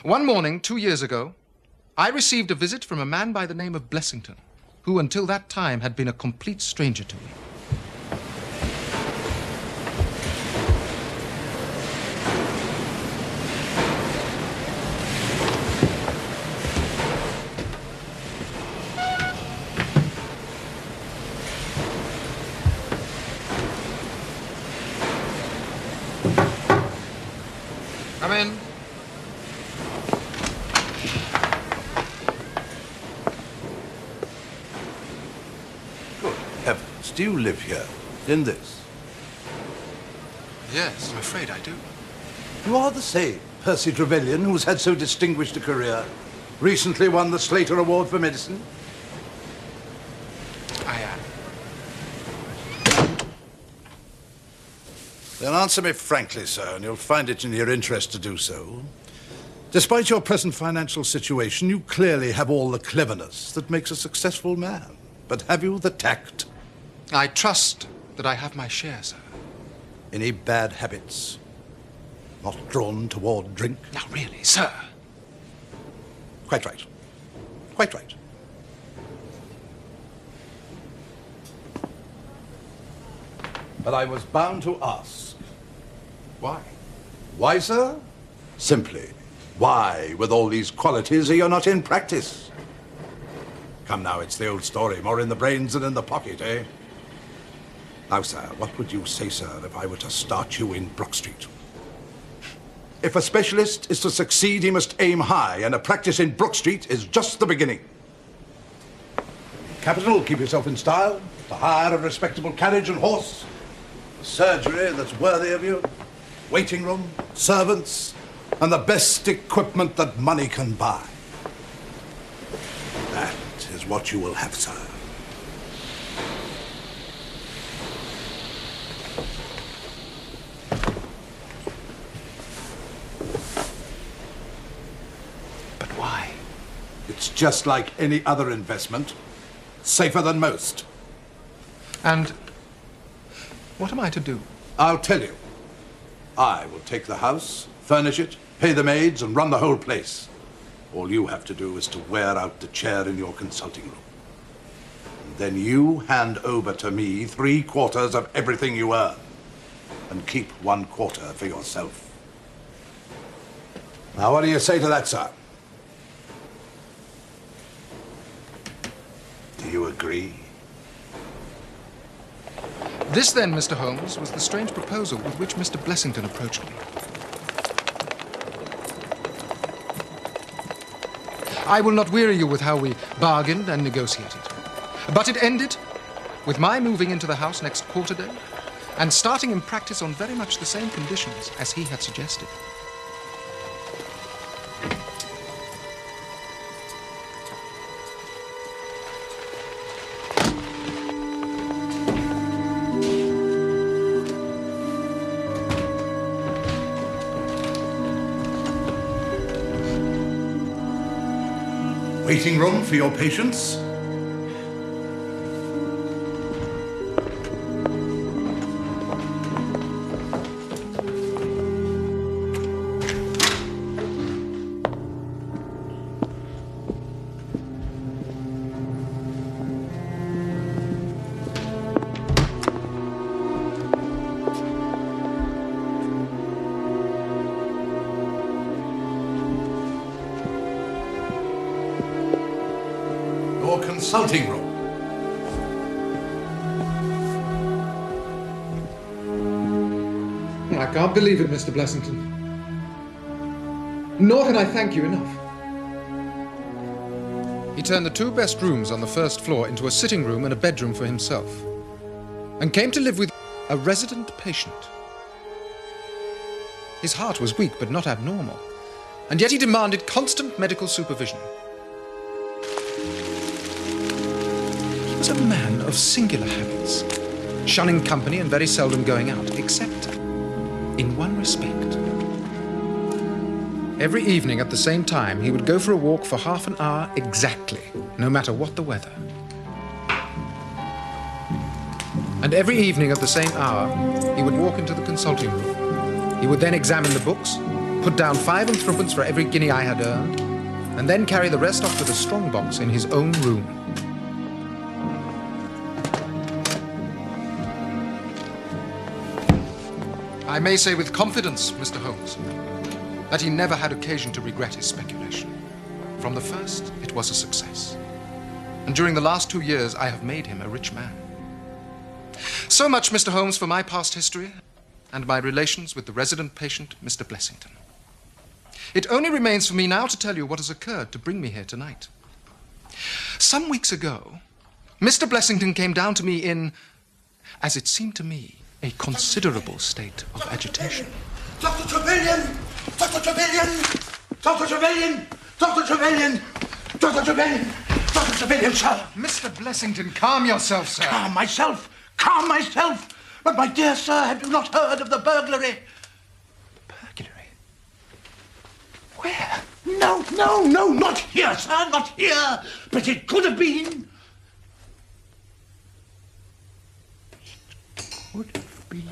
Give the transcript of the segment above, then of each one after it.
One morning, 2 years ago, I received a visit from a man by the name of Blessington, who until that time had been a complete stranger to me. Come in. Good heavens, do you live here, in this? Yes, I'm afraid I do. You are the same Percy Trevelyan who's had so distinguished a career. Recently won the Slater Award for Medicine. I am. Then answer me frankly, sir, and you'll find it in your interest to do so. Despite your present financial situation, you clearly have all the cleverness that makes a successful man. But have you the tact? I trust that I have my share, sir. Any bad habits? Not drawn toward drink? Now, really, sir. Quite right. Quite right. But I was bound to ask. Why? Why, sir? Simply, why, with all these qualities, are you not in practice? Come now, it's the old story, more in the brains than in the pocket, eh? Now, sir, what would you say, sir, if I were to start you in Brook Street? If a specialist is to succeed, he must aim high, and a practice in Brook Street is just the beginning. Capital, keep yourself in style, to hire a respectable carriage and horse, a surgery that's worthy of you, waiting room, servants, and the best equipment that money can buy. That is what you will have, sir. But why? It's just like any other investment. Safer than most. And what am I to do? I'll tell you. I will take the house, furnish it, pay the maids, and run the whole place. All you have to do is to wear out the chair in your consulting room. And then you hand over to me 3/4 of everything you earn. And keep 1/4 for yourself. Now, what do you say to that, sir? Do you agree? This, then, Mr. Holmes, was the strange proposal with which Mr. Blessington approached me. I will not weary you with how we bargained and negotiated. But it ended with my moving into the house next quarter day and starting in practice on very much the same conditions as he had suggested. Waiting room for your patients? Your consulting room. I can't believe it, Mr. Blessington. Nor can I thank you enough. He turned the 2 best rooms on the first floor into a sitting room and a bedroom for himself, and came to live with a resident patient. His heart was weak but not abnormal, and yet he demanded constant medical supervision. He was a man of singular habits, shunning company and very seldom going out, except in one respect. Every evening at the same time, he would go for a walk for half an hour exactly, no matter what the weather. And every evening at the same hour, he would walk into the consulting room. He would then examine the books, put down 5 and 3 for every guinea I had earned, and then carry the rest off to the strong box in his own room. I may say with confidence, Mr. Holmes, that he never had occasion to regret his speculation. From the first, it was a success. And during the last 2 years, I have made him a rich man. So much, Mr. Holmes, for my past history and my relations with the resident patient, Mr. Blessington. It only remains for me now to tell you what has occurred to bring me here tonight. Some weeks ago, Mr. Blessington came down to me in, as it seemed to me, a considerable state of agitation. Dr. Trevelyan! Dr. Trevelyan! Dr. Trevelyan! Dr. Trevelyan! Dr. Trevelyan! Dr. Trevelyan, sir! Mr. Blessington, calm yourself, sir. Calm myself! Calm myself! But, my dear sir, have you not heard of the burglary? Burglary? Where? No, not here, sir, not here. But it could have been. It could have been.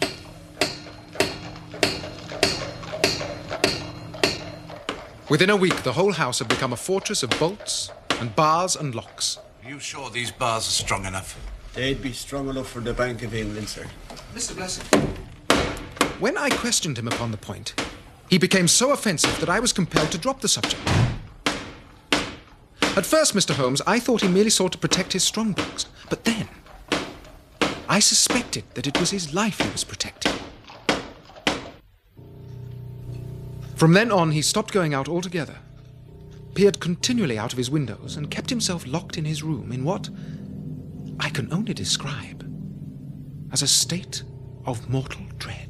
Within a week, the whole house had become a fortress of bolts and bars and locks. Are you sure these bars are strong enough? They'd be strong enough for the Bank of England, sir. Mr. Blessington. When I questioned him upon the point, he became so offensive that I was compelled to drop the subject. At first, Mr. Holmes, I thought he merely sought to protect his strongbox. But then, I suspected that it was his life he was protecting. From then on, he stopped going out altogether, peered continually out of his windows, and kept himself locked in his room in what I can only describe as a state of mortal dread.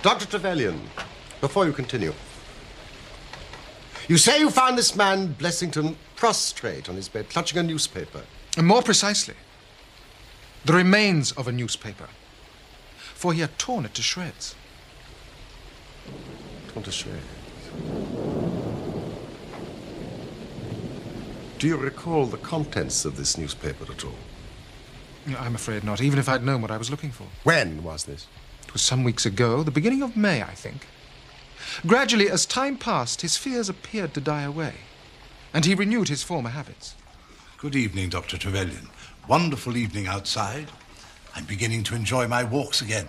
Dr. Trevelyan, before you continue, you say you found this man, Blessington, prostrate on his bed, clutching a newspaper. And more precisely, the remains of a newspaper, for he had torn it to shreds. Torn to shreds. Do you recall the contents of this newspaper at all? I'm afraid not, even if I'd known what I was looking for. When was this? It was some weeks ago, the beginning of May, I think. Gradually, as time passed, his fears appeared to die away, and he renewed his former habits. Good evening, Dr. Trevelyan. Wonderful evening outside. I'm beginning to enjoy my walks again.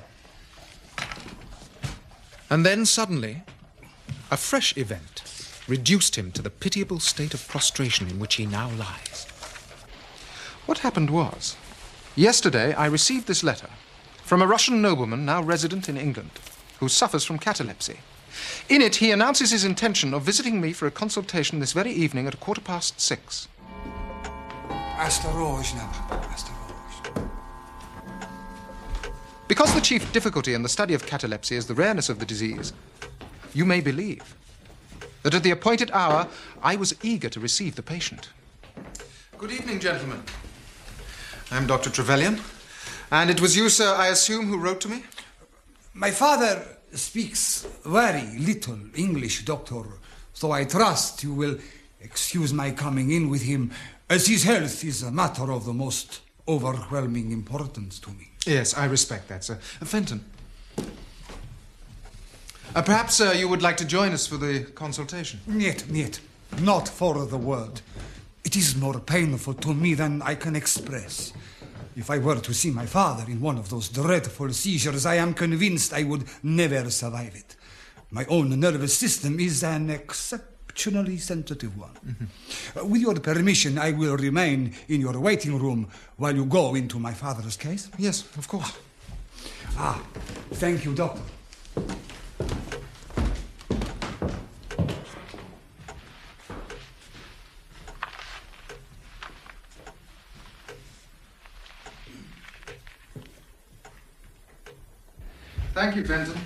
And then, suddenly, a fresh event reduced him to the pitiable state of prostration in which he now lies. What happened was, yesterday I received this letter from a Russian nobleman now resident in England, who suffers from catalepsy. In it, he announces his intention of visiting me for a consultation this very evening at 6:15. Because the chief difficulty in the study of catalepsy is the rareness of the disease, you may believe that at the appointed hour, I was eager to receive the patient. Good evening, gentlemen. I'm Dr. Trevelyan. And it was you, sir, I assume, who wrote to me? My father speaks very little English, doctor, so I trust you will excuse my coming in with him, as his health is a matter of the most overwhelming importance to me. Yes, I respect that, sir. Fenton. Perhaps you would like to join us for the consultation? Niet. Not for the world. It is more painful to me than I can express. If I were to see my father in one of those dreadful seizures, I am convinced I would never survive it. My own nervous system is an exceptionally sensitive one. Mm-hmm. With your permission, I will remain in your waiting room while you go into my father's case. Yes, of course. Thank you, doctor. Thank you, Fenton.